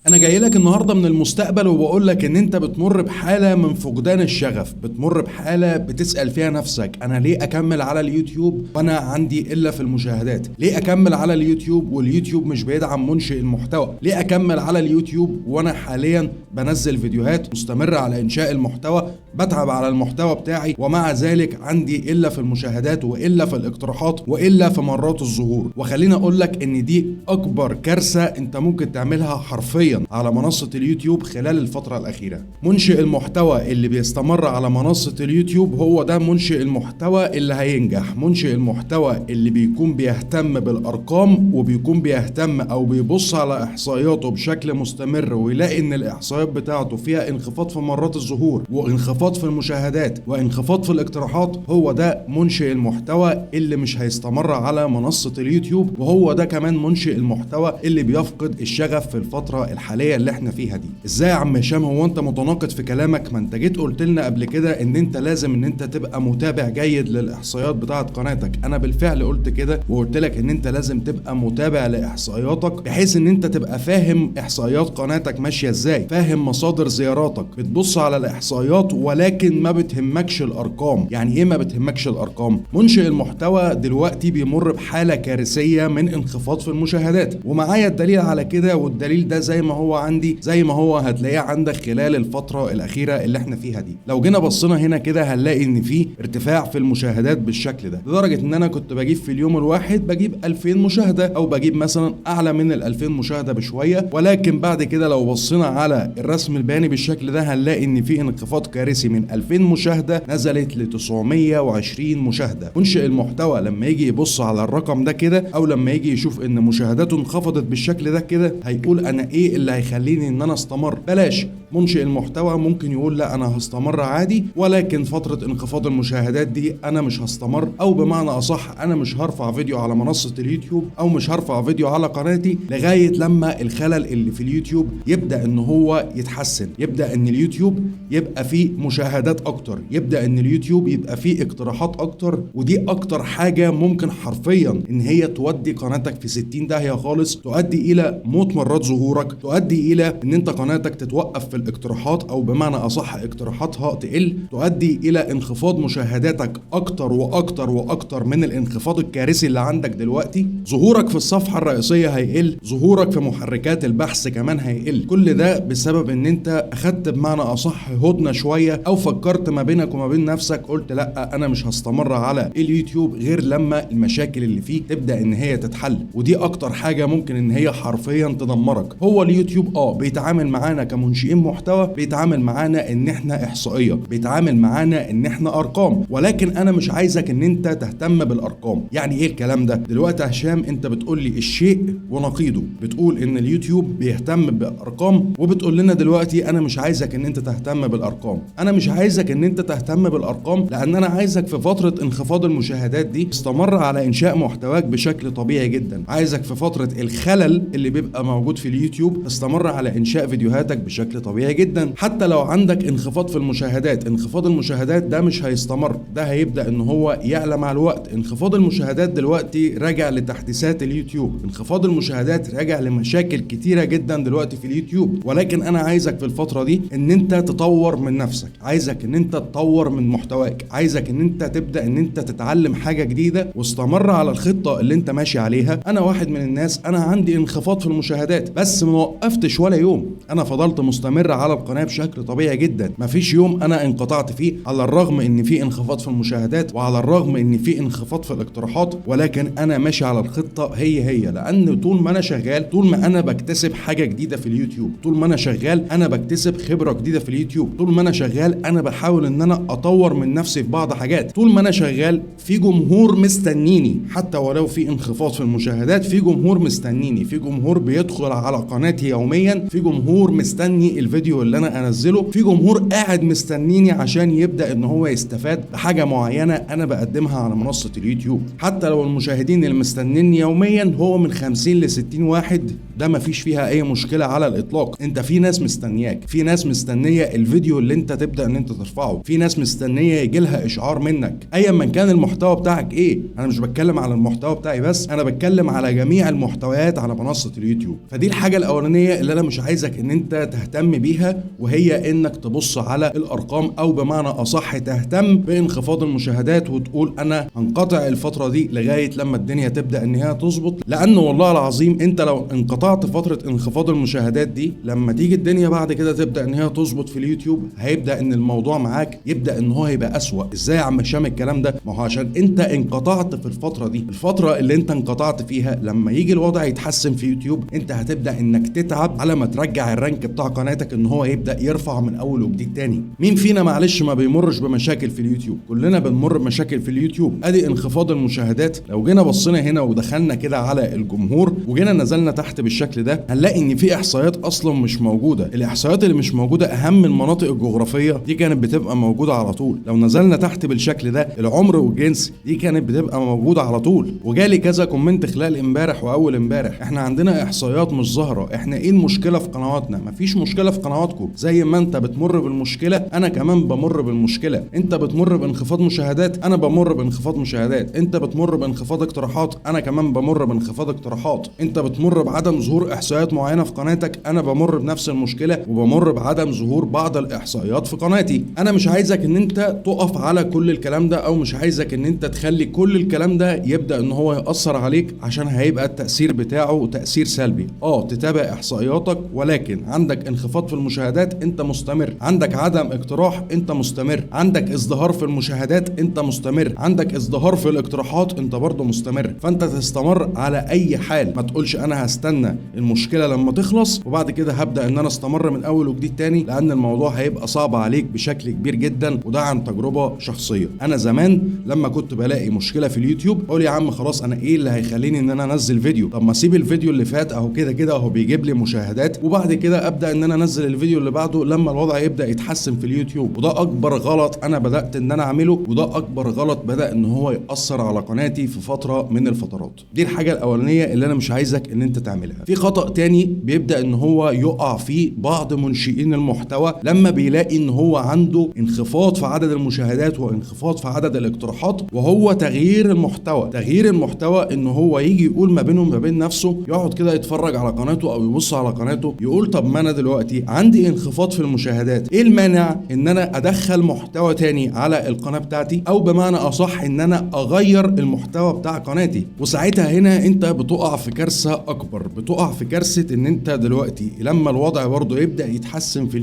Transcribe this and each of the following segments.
انا جاي لك النهارده من المستقبل وبقول لك ان انت بتمر بحاله من فقدان الشغف، بتمر بحاله بتسأل فيها نفسك انا ليه اكمل على اليوتيوب وانا عندي الا في المشاهدات؟ ليه اكمل على اليوتيوب واليوتيوب مش بيدعم منشئ المحتوى؟ ليه اكمل على اليوتيوب وانا حاليا بنزل فيديوهات مستمرة على انشاء المحتوى، بتعب على المحتوى بتاعي ومع ذلك عندي الا في المشاهدات والا في الاقتراحات والا في مرات الظهور؟ وخليني اقول لك ان دي اكبر كارثة انت ممكن تعملها حرفيا على منصة اليوتيوب خلال الفترة الأخيرة. منشئ المحتوى اللي بيستمر على منصة اليوتيوب هو ده منشئ المحتوى اللي هينجح، منشئ المحتوى اللي بيكون بيهتم بالأرقام وبيكون بيهتم أو بيبص على إحصائياته بشكل مستمر ويلاقي إن الإحصائيات بتاعته فيها انخفاض في مرات الظهور وانخفاض في المشاهدات وانخفاض في الاقتراحات. هو ده منشئ المحتوى اللي مش هيستمر على منصة اليوتيوب، وهو ده كمان منشئ المحتوى اللي بيفقد الشغف في الفترة الحاليه اللي احنا فيها دي. ازاي يا عم هشام هو انت متناقض في كلامك؟ ما انت جيت قلت لنا قبل كده ان انت لازم ان انت تبقى متابع جيد للاحصائيات بتاعه قناتك. انا بالفعل قلت كده وقلت لك ان انت لازم تبقى متابع لاحصائياتك بحيث ان انت تبقى فاهم احصائيات قناتك ماشيه ازاي، فاهم مصادر زياراتك، بتبص على الاحصائيات ولكن ما بتهمكش الارقام. يعني ايه ما بتهمكش الارقام؟ منشئ المحتوى دلوقتي بيمر بحاله كارثيه من انخفاض في المشاهدات، ومعايا الدليل على كده، والدليل ده زي ما هو عندي زي ما هو هتلاقيه عندك خلال الفترة الأخيرة اللي احنا فيها دي. لو جينا بصينا هنا كده هنلاقي إن في ارتفاع في المشاهدات بالشكل ده، لدرجة إن أنا كنت بجيب في اليوم الواحد بجيب 2000 مشاهدة أو بجيب مثلا أعلى من ال 2000 مشاهدة بشوية، ولكن بعد كده لو بصينا على الرسم البياني بالشكل ده هنلاقي إن في انخفاض كارثي من 2000 مشاهدة نزلت ل 920 مشاهدة. منشئ المحتوى لما يجي يبص على الرقم ده كده أو لما يجي يشوف إن مشاهداته انخفضت بالشكل ده كده هيقول أنا إيه اللي هيخليني ان انا استمر؟ بلاش. منشئ المحتوى ممكن يقول لا انا هستمر عادي، ولكن فترة انخفاض المشاهدات دي انا مش هستمر، او بمعنى اصح انا مش هرفع فيديو على منصة اليوتيوب او مش هرفع فيديو على قناتي لغاية لما الخلل اللي في اليوتيوب يبدأ ان هو يتحسن، يبدأ ان اليوتيوب يبقى فيه مشاهدات اكتر، يبدأ ان اليوتيوب يبقى فيه اقتراحات اكتر. ودي اكتر حاجة ممكن حرفيا ان هي تودي قناتك في 60 داهية خالص، تؤدي الى موت مرات ظهورك، تؤدي الى ان انت قناتك تتوقف في الاقتراحات او بمعنى اصح اقتراحاتها تقل، تؤدي الى انخفاض مشاهداتك اكتر واكتر واكتر من الانخفاض الكارثي اللي عندك دلوقتي. ظهورك في الصفحة الرئيسية هيقل، ظهورك في محركات البحث كمان هيقل. كل ده بسبب ان انت اخدت بمعنى اصح هدنة شوية او فكرت ما بينك وما بين نفسك، قلت لا انا مش هستمر على اليوتيوب غير لما المشاكل اللي فيه تبدأ ان هي تتحل. ودي اكتر حاجة ممكن ان هي حرفيا تدمرك. هو اليوتيوب بيتعامل معانا كمنشئين محتوى، بيتعامل معانا ان احنا احصائيه، بيتعامل معانا ان احنا ارقام، ولكن انا مش عايزك ان انت تهتم بالارقام. يعني ايه الكلام ده؟ دلوقتي يا هشام انت بتقول لي الشيء ونقيضه، بتقول ان اليوتيوب بيهتم بالارقام وبتقول لنا دلوقتي انا مش عايزك ان انت تهتم بالارقام. انا مش عايزك ان انت تهتم بالارقام لان انا عايزك في فتره انخفاض المشاهدات دي تستمر على انشاء محتواك بشكل طبيعي جدا. عايزك في فتره الخلل اللي بيبقى موجود في اليوتيوب تستمر على انشاء فيديوهاتك بشكل طبيعي جدا. حتى لو عندك انخفاض في المشاهدات، انخفاض المشاهدات ده مش هيستمر، ده هيبدأ ان هو يعلى مع الوقت. انخفاض المشاهدات دلوقتي راجع لتحديثات اليوتيوب، انخفاض المشاهدات راجع لمشاكل كتيرة جدا دلوقتي في اليوتيوب. ولكن انا عايزك في الفترة دي ان انت تطور من نفسك، عايزك ان انت تطور من محتواك، عايزك ان انت تبدأ ان انت تتعلم حاجة جديدة واستمر على الخطة اللي انت ماشي عليها. انا واحد من الناس انا عندي انخفاض في المشاهدات بس ما وقفتش ولا يوم، انا فضلت مستمر على القناة بشكل طبيعي جدا. مفيش يوم انا انقطعت فيه على الرغم ان في انخفاض في المشاهدات وعلى الرغم ان في انخفاض في الاقتراحات، ولكن انا ماشي على الخطة هي لان طول ما انا شغال، طول ما انا بكتسب حاجة جديدة في اليوتيوب، طول ما انا شغال انا بكتسب خبرة جديدة في اليوتيوب، طول ما انا شغال انا بحاول ان انا اطور من نفسي في بعض حاجات، طول ما انا شغال في جمهور مستنيني. حتى ولو في انخفاض في المشاهدات في جمهور مستنيني، في جمهور بيدخل على قناتي يوميا، في جمهور مستني الفيديو اللي انا انزله، في جمهور قاعد مستنيني عشان يبدأ ان هو يستفاد بحاجة معينة انا بقدمها على منصة اليوتيوب. حتى لو المشاهدين اللي مستنيني يوميا هو من 50 ل 60 واحد، ده مفيش فيها اي مشكلة على الاطلاق. انت في ناس مستنياك، في ناس مستنية الفيديو اللي انت تبدأ ان انت ترفعه، في ناس مستنية يجيلها اشعار منك ايا من كان المحتوى بتاعك ايه. انا مش بتكلم على المحتوى بتاعي بس، انا بتكلم على جميع المحتويات على منصة اليوتيوب. فدي الحاجة الاولانية الاولانيه اللي انا مش عايزك ان انت تهتم بيها، وهي انك تبص على الارقام، او بمعنى اصح تهتم بانخفاض المشاهدات وتقول انا هنقطع الفتره دي لغايه لما الدنيا تبدا ان هي تظبط. لان والله العظيم انت لو انقطعت فتره انخفاض المشاهدات دي، لما تيجي الدنيا بعد كده تبدا ان هي تظبط في اليوتيوب، هيبدا ان الموضوع معاك يبدا ان هو يبقى اسوأ. ازاي يا عم هشام الكلام ده؟ ما هو عشان انت انقطعت في الفتره دي. الفتره اللي انت انقطعت فيها لما يجي الوضع يتحسن في يوتيوب، انت هتبدا انك تتعب على ما ترجع الرانك بتاع قناتك ان هو يبدا يرفع من اول وجديد تاني. مين فينا معلش ما بيمرش بمشاكل في اليوتيوب؟ كلنا بنمر بمشاكل في اليوتيوب. ادي انخفاض المشاهدات. لو جينا بصينا هنا ودخلنا كده على الجمهور وجينا نزلنا تحت بالشكل ده، هنلاقي ان في احصائيات اصلا مش موجوده. الاحصائيات اللي مش موجوده اهم المناطق الجغرافيه دي كانت بتبقى موجوده على طول. لو نزلنا تحت بالشكل ده، العمر والجنس دي كانت بتبقى موجوده على طول. وجالي كذا كومنت خلال امبارح واول امبارح، احنا عندنا احصائيات مش ظاهره، احنا ايه المشكله في قنواتنا؟ مفيش مشكله في قنواتكم. زي ما انت بتمر بالمشكله انا كمان بمر بالمشكله. انت بتمر بانخفاض مشاهدات، انا بمر بانخفاض مشاهدات. انت بتمر بانخفاض اقتراحات، انا كمان بمر بانخفاض اقتراحات. انت بتمر بعدم ظهور احصائيات معينه في قناتك، انا بمر بنفس المشكله وبمر بعدم ظهور بعض الاحصائيات في قناتي. انا مش عايزك ان انت تقف على كل الكلام ده، او مش عايزك ان انت تخلي كل الكلام ده يبدا ان هو ياثر عليك، عشان هيبقى التاثير بتاعه تاثير سلبي. تتابع احصائياتك، ولكن عندك انخفاض في المشاهدات انت مستمر، عندك عدم اقتراح انت مستمر، عندك ازدهار في المشاهدات انت مستمر، عندك ازدهار في الاقتراحات انت برضه مستمر. فانت تستمر على اي حال. ما تقولش انا هستنى المشكله لما تخلص وبعد كده هبدا ان انا استمر من اول وجديد تاني، لان الموضوع هيبقى صعب عليك بشكل كبير جدا. وده عن تجربه شخصيه. انا زمان لما كنت بلاقي مشكله في اليوتيوب اقول يا عم خلاص، انا ايه اللي هيخليني ان انا انزل فيديو؟ طب ما اسيب الفيديو اللي فات اهو كده كده اهو بيجيب لي مشاهدات، وبعد كده ابدا ان انا انزل الفيديو اللي بعده لما الوضع يبدا يتحسن في اليوتيوب. وده اكبر غلط انا بدات ان انا اعمله، وده اكبر غلط بدا ان هو ياثر على قناتي في فتره من الفترات. دي الحاجه الاولانيه اللي انا مش عايزك ان انت تعملها. في خطا تاني بيبدا ان هو يقع فيه بعض منشئين المحتوى لما بيلاقي ان هو عنده انخفاض في عدد المشاهدات وانخفاض في عدد الاقتراحات، وهو تغيير المحتوى. تغيير المحتوى ان هو يجي يقول ما بينه وما بين نفسه، يقعد كده يتفرج على قناته او يبص على قناته يقول طب ما انا دلوقتي عندي انخفاض في المشاهدات، ايه المانع ان انا ادخل محتوى تاني على القناه بتاعتي، او بمعنى اصح ان انا اغير المحتوى بتاع قناتي؟ وساعتها هنا انت بتقع في كارثه اكبر، بتقع في كارثه ان انت دلوقتي لما الوضع برضه يبدا يتحسن في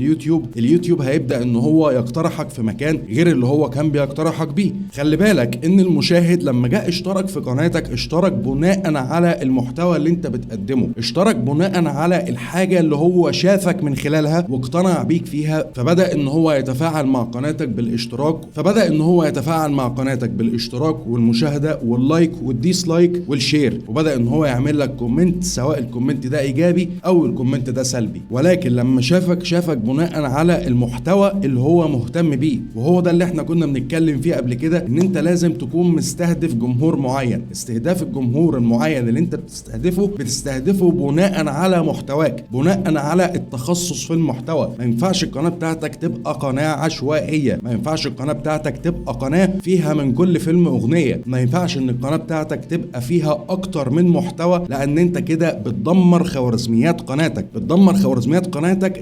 اليوتيوب هيبدا ان هو يقترحك في مكان غير اللي هو كان بيقترحك بيه. خلي بالك ان المشاهد لما جاء اشترك في قناتك اشترك بناء على المحتوى اللي انت بتقدمه، اشترك بناء على الحاجه اللي هو شافك من خلالها واقتنع بيك فيها، فبدا ان هو يتفاعل مع قناتك بالاشتراك والمشاهده واللايك والديسلايك والشير، وبدا ان هو يعمل لك كومنت، سواء الكومنت ده ايجابي او الكومنت ده سلبي. ولكن لما شافك بناء على المحتوى اللي هو مهتم بيه، وهو ده اللي احنا كنا بنتكلم فيه قبل كده، ان انت لازم تكون مستهدف جمهور معين. استهداف الجمهور المعين اللي انت بتستهدفه بناء على محتواك، بناء على التخصص في المحتوى. ما ينفعش القناه بتاعتك تبقى قناه عشوائيه، ما ينفعش القناه بتاعتك تبقى قناه فيها من كل فيلم اغنيه، ما ينفعش ان القناه بتاعتك تبقى فيها اكتر من محتوى، لان انت كده بتدمر خوارزميات قناتك.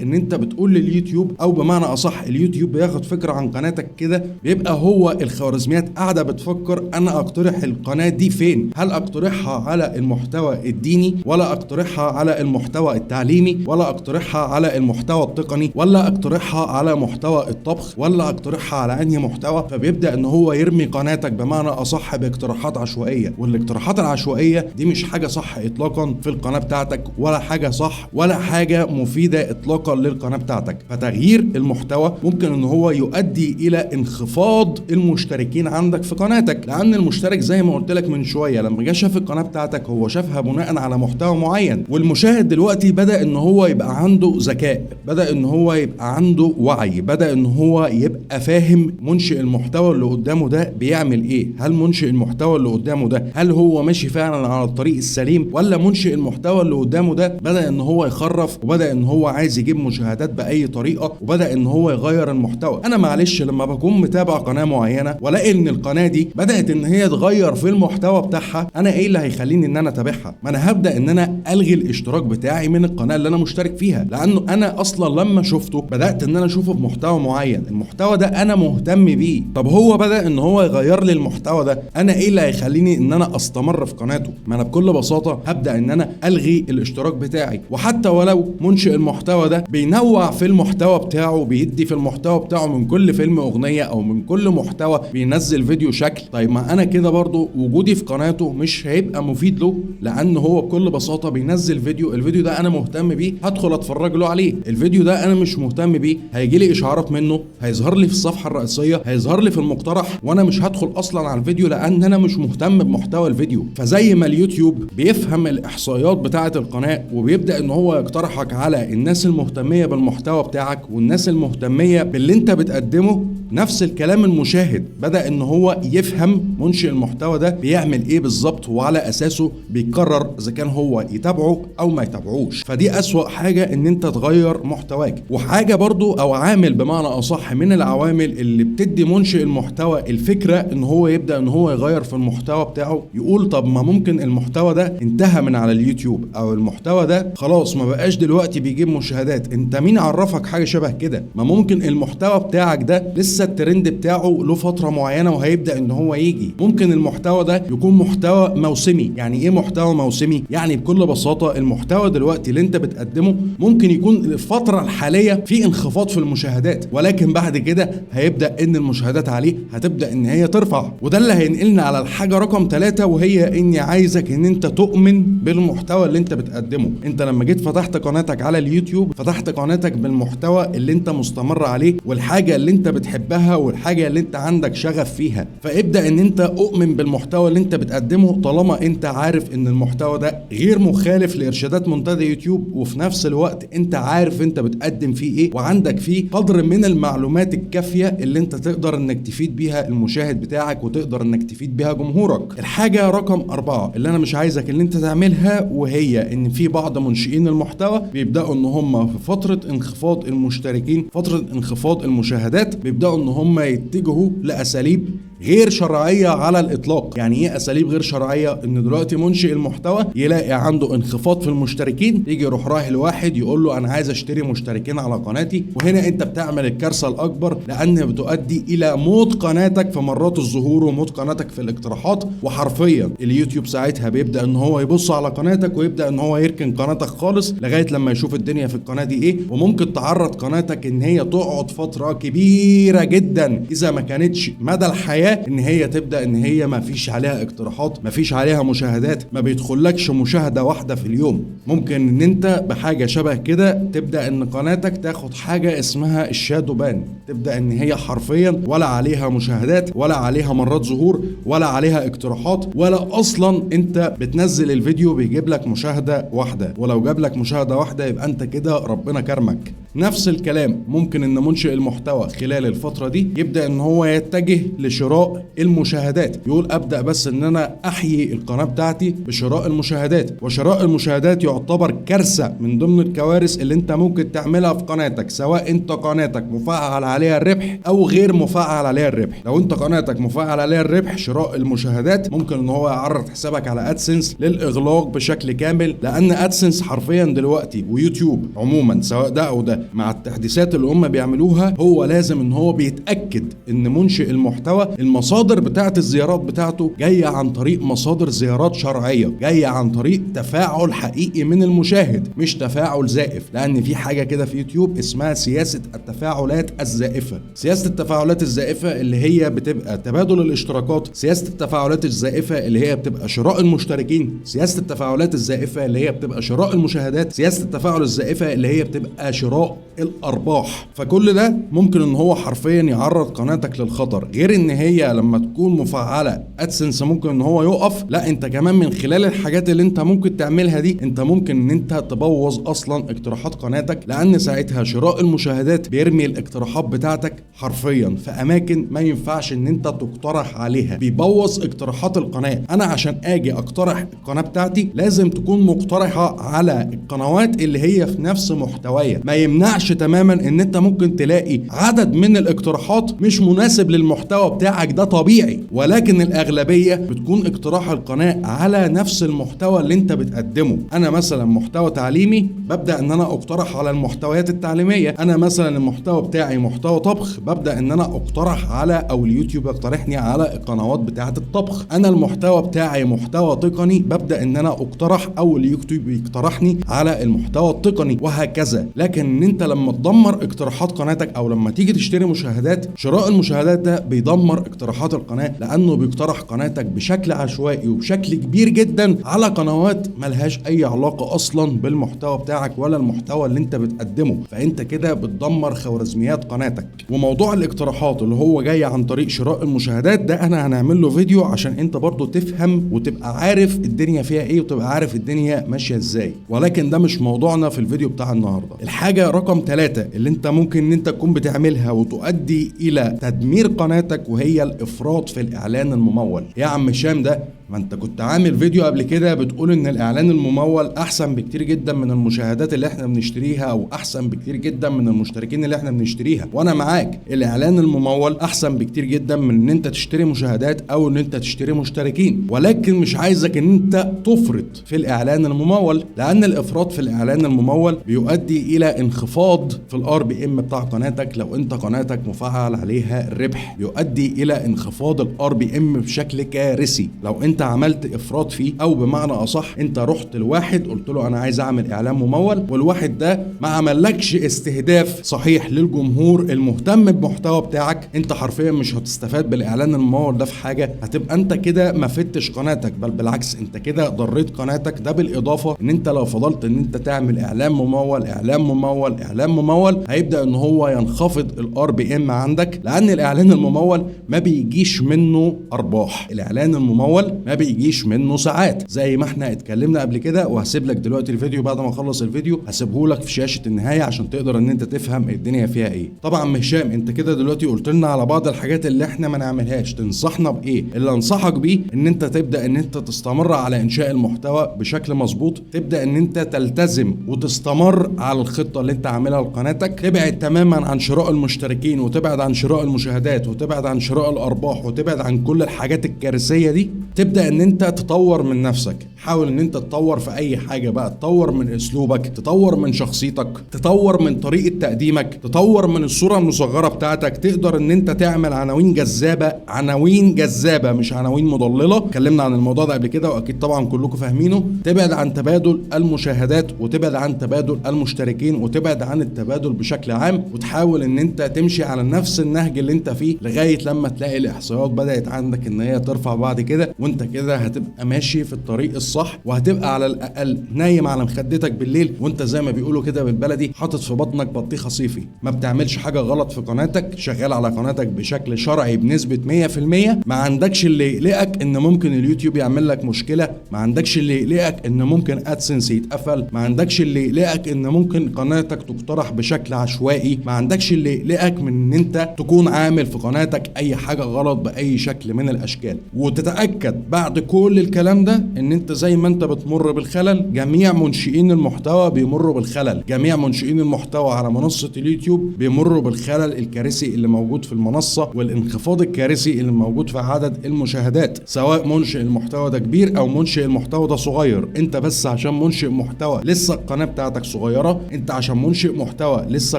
ان انت بتقول لليوتيوب، او بمعنى اصح اليوتيوب بياخد فكره عن قناتك كده، بيبقى هو الخوارزميات قاعده بتفكر انا اقترح القناه دي فين؟ هل اقترحها على المحتوى الديني، ولا اقترحها على المحتوى التعليمي، ولا اقترحها على المحتوى التقني، ولا اقترحها على محتوى الطبخ، ولا اقترحها على انهي محتوى؟ فبيبدا ان هو يرمي قناتك بمعنى اصح باقتراحات عشوائيه. والاقتراحات العشوائيه دي مش حاجه صح اطلاقا في القناه بتاعتك، ولا حاجه صح ولا حاجه مفيده اطلاقا للقناه بتاعتك. فتغيير المحتوى ممكن ان هو يؤدي الى انخفاض المشتركين عندك في قناتك، لان المشترك زي ما قلت لك من شويه لما جه شاف القناه بتاعتك هو شافها بناء على محتوى معين. والمشاهد دلوقتي بدا ان هو يبقى عنده ذكاء، بدا ان هو يبقى عنده وعي، بدا ان هو يبقى فاهم منشئ المحتوى اللي قدامه ده بيعمل ايه. هل منشئ المحتوى اللي قدامه ده هل هو ماشي فعلا على الطريق السليم، ولا منشئ المحتوى اللي قدامه ده بدا ان هو يخرف، وبدا ان هو عايز يجيب مشاهدات باي طريقه، وبدا ان هو يغير المحتوى. انا معلش لما بكون متابع قناه معينه والاقي ان القناه دي بدات ان هي تغير في المحتوى بتاعها، انا ايه اللي هيخليني ان انا اتابعها؟ ما انا هبدا ان انا الغي الاشتراك بتاعي بتاعي من القناه اللي انا مشترك فيها، لانه انا اصلا لما شفته بدات ان انا اشوفه بمحتوى معين، المحتوى ده انا مهتم بيه. طب هو بدا ان هو يغير لي المحتوى ده، انا ايه اللي هيخليني ان انا استمر في قناته؟ ما انا بكل بساطه هبدا ان انا الغي الاشتراك بتاعي. وحتى ولو منشئ المحتوى ده بينوع في المحتوى بتاعه، بيدي في المحتوى بتاعه من كل فيلم اغنيه او من كل محتوى بينزل فيديو شكل، طيب ما انا كده برضو وجودي في قناته مش هيبقى مفيد له، لان هو بكل بساطه بينزل فيديو، الفيديو ده انا مهتم بيه هدخل اتفرج له عليه. الفيديو ده انا مش مهتم بيه هيجي لي اشعارات منه، هيظهر لي في الصفحه الرئيسيه، هيظهر لي في المقترح، وانا مش هدخل اصلا على الفيديو لان انا مش مهتم بمحتوى الفيديو. فزي ما اليوتيوب بيفهم الاحصائيات بتاعه القناه وبيبدا ان هو يقترحك على الناس المهتميه بالمحتوى بتاعك والناس المهتميه باللي انت بتقدمه، نفس الكلام المشاهد بدأ ان هو يفهم منشئ المحتوى ده بيعمل ايه بالظبط، وعلى اساسه بيقرر اذا كان هو يتابعه او ما يتابعوش. فدي اسوأ حاجة ان انت تغير محتواك. وحاجة برضو او عامل بمعنى اصح من العوامل اللي بتدي منشئ المحتوى الفكرة ان هو يبدأ ان هو يغير في المحتوى بتاعه، يقول طب ما ممكن المحتوى ده انتهى من على اليوتيوب، او المحتوى ده خلاص ما بقاش دلوقتي بيجيب مشاهدات. انت مين عرفك حاجة شبه كده؟ ما ممكن المحتوى بتاعك ده لسه الترند بتاعه له فترة معينة وهيبدأ ان هو يجي. ممكن المحتوى ده يكون محتوى موسمي. يعني ايه محتوى موسمي؟ يعني بكل بساطة المحتوى دلوقتي اللي انت بتقدمه ممكن يكون الفترة الحالية في انخفاض في المشاهدات، ولكن بعد كده هيبدأ ان المشاهدات عليه هتبدأ ان هي ترفع. وده اللي هينقلنا على الحاجة رقم 3، وهي اني عايزك ان انت تؤمن بالمحتوى اللي انت بتقدمه. انت لما جيت فتحت قناتك على اليوتيوب فتحت قناتك بالمحتوى اللي انت مستمر عليه والحاجة اللي انت بتحبها والحاجة اللي انت عندك شغف فيها، فابدأ ان انت اؤمن بالمحتوى اللي انت بتقدمه طالما انت عارف ان المحتوى ده غير مخالف لارشادات منتدى يوتيوب، وفي نفس الوقت انت عارف انت بتقدم فيه ايه وعندك فيه قدر من المعلومات الكافية اللي انت تقدر انك تفيد بيها المشاهد بتاعك وتقدر انك تفيد بيها جمهورك. الحاجة رقم 4 اللي انا مش عايزك ان انت تعملها، وهي ان في بعض منشئين المحتوى بيبدأوا ان هم في فترة انخفاض المشتركين، فترة انخفاض المشاهدات، بيبدأوا ان هم يتجهوا لاساليب غير شرعية على الإطلاق. يعني إيه أساليب غير شرعية؟ إن دلوقتي منشئ المحتوى يلاقي عنده انخفاض في المشتركين، يجي يروح رايح لواحد يقول له أنا عايز أشتري مشتركين على قناتي، وهنا أنت بتعمل الكارثة الأكبر، لأن بتؤدي إلى موت قناتك في مرات الظهور وموت قناتك في الاقتراحات. وحرفيا اليوتيوب ساعتها بيبدأ إن هو يبص على قناتك ويبدأ إن هو يركن قناتك خالص لغاية لما يشوف الدنيا في القناة دي إيه، وممكن تعرض قناتك إن هي تقعد فترة كبيرة جدا إذا ما كانتش مدى الحياة ان هي تبدا ان هي ما فيش عليها اقتراحات، ما فيش عليها مشاهدات، ما بيدخلكش مشاهده واحده في اليوم. ممكن ان انت بحاجه شبه كده تبدا ان قناتك تاخد حاجه اسمها الشادو بان، تبدا ان هي حرفيا ولا عليها مشاهدات ولا عليها مرات ظهور ولا عليها اقتراحات، ولا اصلا انت بتنزل الفيديو بيجيب لك مشاهده واحده، ولو جاب لك مشاهده واحده يبقى انت كده ربنا كرمك. نفس الكلام ممكن ان منشئ المحتوى خلال الفتره دي يبدا ان هو يتجه لشراء المشاهدات، يقول ابدا بس ان انا احيي القناه بتاعتي بشراء المشاهدات. وشراء المشاهدات يعتبر كارثه من ضمن الكوارث اللي انت ممكن تعملها في قناتك، سواء انت قناتك مفعل عليها الربح او غير مفعل عليها الربح. لو انت قناتك مفعل عليها الربح، شراء المشاهدات ممكن ان هو يعرض حسابك على ادسنس للاغلاق بشكل كامل، لان ادسنس حرفيا دلوقتي ويوتيوب عموما سواء ده او ده مع التحديثات اللي هم بيعملوها، هو لازم ان هو بيتاكد ان منشئ المحتوى المصادر بتاعت الزيارات بتاعته جايه عن طريق مصادر زيارات شرعيه، جايه عن طريق تفاعل حقيقي من المشاهد مش تفاعل زائف. لان في حاجه كده في يوتيوب اسمها سياسه التفاعلات الزائفه. سياسه التفاعلات الزائفه اللي هي بتبقى تبادل الاشتراكات، سياسه التفاعلات الزائفه اللي هي بتبقى شراء المشتركين، سياسه التفاعلات الزائفه اللي هي بتبقى شراء المشاهدات، سياسه التفاعل الزائفه اللي هي بتبقى شراء الارباح. فكل ده ممكن ان هو حرفيا يعرض قناتك للخطر. غير ان هي لما تكون مفعله ادسنس ممكن ان هو يقف، لا انت كمان من خلال الحاجات اللي انت ممكن تعملها دي انت ممكن ان انت تبوظ اصلا اقتراحات قناتك، لان ساعتها شراء المشاهدات بيرمي الاقتراحات بتاعتك حرفيا في اماكن ما ينفعش ان انت تقترح عليها، بيبوظ اقتراحات القناه. انا عشان اجي اقترح القناه بتاعتي لازم تكون مقترحه على القنوات اللي هي في نفس محتوايا، ما يمنعش يمنعش تماما ان انت ممكن تلاقي عدد من الاقتراحات مش مناسب للمحتوى بتاعك، ده طبيعي، ولكن الاغلبيه بتكون اقتراح القناه على نفس المحتوى اللي انت بتقدمه. انا مثلا محتوى تعليمي، ببدا ان انا اقترح على المحتويات التعليميه. انا مثلا المحتوى بتاعي محتوى طبخ، ببدا ان انا اقترح على، او اليوتيوب يقترحني على القنوات بتاعه الطبخ. انا المحتوى بتاعي محتوى تقني، ببدا ان انا اقترح، او اليوتيوب يقترحني على المحتوى التقني، وهكذا. لكن ان انت لما تدمر اقتراحات قناتك، او لما تيجي تشتري مشاهدات، شراء المشاهدات ده بيدمر اقتراحات القناه، لانه بيقترح قناتك بشكل عشوائي وبشكل كبير جدا على قنوات ملهاش اي علاقه اصلا بالمحتوى بتاعك ولا المحتوى اللي انت بتقدمه. فانت كده بتدمر خوارزميات قناتك. وموضوع الاقتراحات اللي هو جاي عن طريق شراء المشاهدات ده، انا هنعمل له فيديو عشان انت برضو تفهم وتبقى عارف الدنيا فيها ايه، وتبقى عارف الدنيا ماشيه ازاي. ولكن ده مش موضوعنا في الفيديو بتاع النهارده. الحاجه رقم 3 اللي انت ممكن ان انت تكون بتعملها وتؤدي الى تدمير قناتك، وهي الافراط في الاعلان الممول. يا عم هشام، ده ما انت كنت عامل فيديو قبل كده بتقول ان الاعلان الممول احسن بكتير جدا من المشاهدات اللي احنا بنشتريها، او احسن بكتير جدا من المشتركين اللي احنا بنشتريها. وانا معاك، الاعلان الممول احسن بكتير جدا من ان انت تشتري مشاهدات او ان انت تشتري مشتركين. ولكن مش عايزك ان انت تفرط في الاعلان الممول، لان الافراط في الاعلان الممول بيؤدي الى انخفاض في الار بي ام بتاع قناتك. لو انت قناتك مفعل عليها الربح، بيؤدي الى انخفاض الار بي ام بشكل كارثي لو انت عملت افراط فيه. او بمعنى اصح، انت رحت لواحد قلت له انا عايز اعمل اعلان ممول، والواحد ده ما عملكش استهداف صحيح للجمهور المهتم بالمحتوى بتاعك. انت حرفيا مش هتستفاد بالاعلان الممول ده في حاجه. هتبقى انت كده ما فدتش قناتك، بل بالعكس انت كده ضريت قناتك. ده بالاضافه ان انت لو فضلت ان انت تعمل اعلان ممول اعلان ممول اعلان ممول، هيبدا ان هو ينخفض الار بي ام عندك، لان الاعلان الممول ما بيجيش منه ارباح. الاعلان الممول ما بيجيش منه ساعات، زي ما احنا اتكلمنا قبل كده. وهسيب لك دلوقتي الفيديو، بعد ما اخلص الفيديو هسيبه لك في شاشه النهايه عشان تقدر ان انت تفهم الدنيا فيها ايه. طبعا هشام، انت كده دلوقتي قلت لنا على بعض الحاجات اللي احنا ما نعملهاش، تنصحنا بايه؟ اللي انصحك بيه ان انت تبدا ان انت تستمر على انشاء المحتوى بشكل مظبوط، تبدا ان انت تلتزم وتستمر على الخطه اللي انت عاملها لقناتك، تبعد تماما عن شراء المشتركين، وتبعد عن شراء المشاهدات، وتبعد عن شراء الارباح، وتبعد عن كل الحاجات الكارثيه دي. تبدا ان انت تطور من نفسك. حاول ان انت تطور في اي حاجه بقى، تطور من اسلوبك، تطور من شخصيتك، تطور من طريقه تقديمك، تطور من الصوره المصغره بتاعتك. تقدر ان انت تعمل عناوين جذابه، عناوين جذابه مش عناوين مضلله. اتكلمنا عن الموضوع ده قبل كده واكيد طبعا كلكم فاهمينه. تبعد عن تبادل المشاهدات، وتبعد عن تبادل المشتركين، وتبعد عن التبادل بشكل عام، وتحاول ان انت تمشي على نفس النهج اللي انت فيه لغايه لما تلاقي الاحصائيات بدات عندك ان هي ترفع بعد كده. وانت كده هتبقى ماشي في الطريق الصح، وهتبقى على الاقل نايم على مخدتك بالليل وانت زي ما بيقولوا كده بالبلدي حاطط في بطنك بطيخه صيفي. ما بتعملش حاجه غلط في قناتك، شغال على قناتك بشكل شرعي بنسبه 100%. ما عندكش اللي يقلقك ان ممكن اليوتيوب يعمل لك مشكله، ما عندكش اللي يقلقك ان ممكن ادسنس يتقفل، ما عندكش اللي يقلقك ان ممكن قناتك تقترح بشكل عشوائي، ما عندكش اللي يقلقك من ان انت تكون عامل في قناتك اي حاجه غلط باي شكل من الاشكال. وتتاكد بعد كل الكلام ده ان انت زي ما انت بتمر بالخلل، جميع منشئين المحتوى بيمروا بالخلل. جميع منشئين المحتوى على منصه اليوتيوب بيمروا بالخلل الكارثي اللي موجود في المنصه، والانخفاض الكارثي اللي موجود في عدد المشاهدات، سواء منشئ المحتوى ده كبير او منشئ المحتوى ده صغير. انت بس عشان منشئ محتوى لسه القناه بتاعتك صغيره، انت عشان منشئ محتوى لسه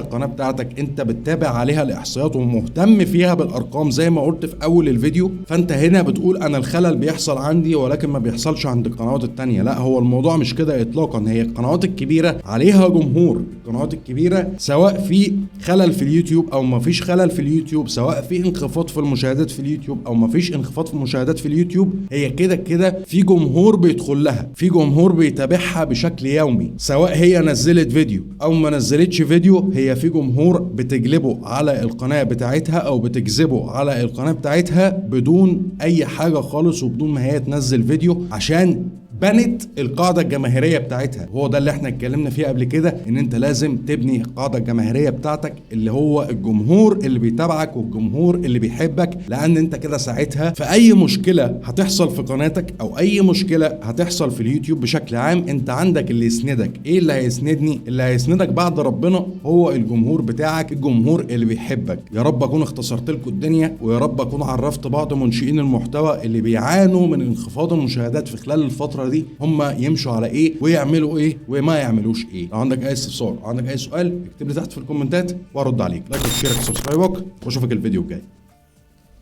القناه بتاعتك انت بتتابع عليها الاحصائيات ومهتم فيها بالارقام زي ما قلت في اول الفيديو، فانت هنا بتقول انا الخلل بيحصل عندي ولكن ما بيحصلش عند القنوات التانية. لا، هو الموضوع مش كده اطلاقا. هي القنوات الكبيره عليها جمهور. القنوات الكبيره سواء في خلل في اليوتيوب او ما فيش خلل في اليوتيوب، سواء في انخفاض في المشاهدات في اليوتيوب او ما فيش انخفاض في المشاهدات في اليوتيوب، هي كده كده في جمهور بيدخل لها، في جمهور بيتابعها بشكل يومي. سواء هي نزلت فيديو او ما نزلتش فيديو، هي في جمهور بتجلبه على القناه بتاعتها او بتجذبه على القناه بتاعتها بدون اي حاجه خالص، وبدون ما هي تنزل فيديو، عشان بنت القاعده الجماهيريه بتاعتها. هو ده اللي احنا اتكلمنا فيه قبل كده، ان انت لازم تبني القاعده الجماهيريه بتاعتك اللي هو الجمهور اللي بيتابعك والجمهور اللي بيحبك، لان انت كده ساعتها في اي مشكله هتحصل في قناتك او اي مشكله هتحصل في اليوتيوب بشكل عام انت عندك اللي يسندك. ايه اللي هيسندني؟ اللي هيسندك بعد ربنا هو الجمهور بتاعك، الجمهور اللي بيحبك. يا رب اكون اختصرت لكم الدنيا، ويا رب اكون عرفت بعض منشئين المحتوى اللي بيعانوا من انخفاض المشاهدات في خلال الفتره دي هم يمشوا على ايه ويعملوا ايه وما يعملوش ايه. لو عندك اي استفسار او عندك اي سؤال اكتب لي تحت في الكومنتات وارد عليك. لايك وشير وسبسكرايب واشوفك الفيديو الجاي.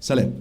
سلام.